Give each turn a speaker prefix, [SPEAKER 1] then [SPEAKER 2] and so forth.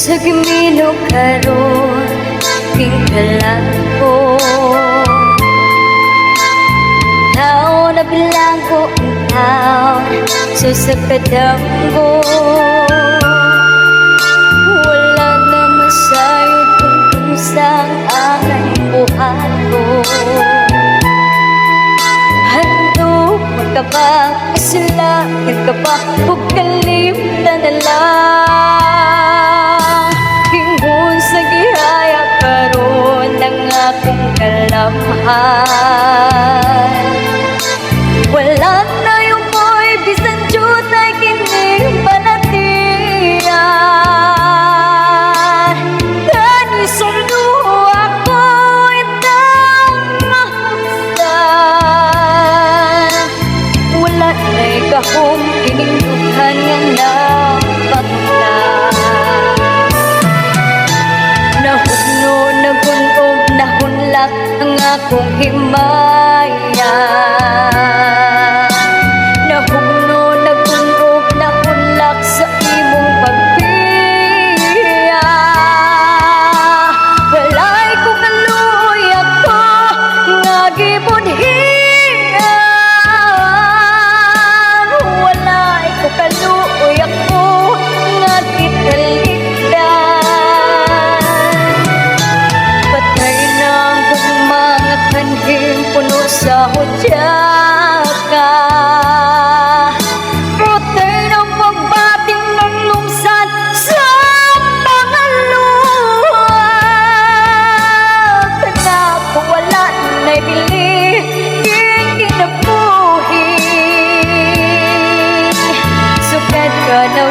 [SPEAKER 1] sa gimino karon tingkalan ko. Taon na bilang ko ang taon susagkadam ko. Wala na masayod kung kumusang ang buhat ko. Hando magkabang kasalanan ka ba huwag kalimta na lang. Hingon sa gihaya karon ng akong kalamhan. Wala na yung mo'y bisan diyot ay kining balatian. Dani sundo ako itang mahustan. Wala na'y kahong kinindughan nga napaglas. Nahugno, nagunog, nahunlak ang akong himaya. Nahugno, nagunog, nahunlak sa imong pagbiya. Walay ko kaluoy ako nga gibudhian. Walay ko kaluoy ako nga kitalikdan. Patay na ang mga kanhing puno sa hudyaka. Patay na magbating ng lumsan sa mga luwag. Kanako wala na'y bili kinabuhi. Sugad ka na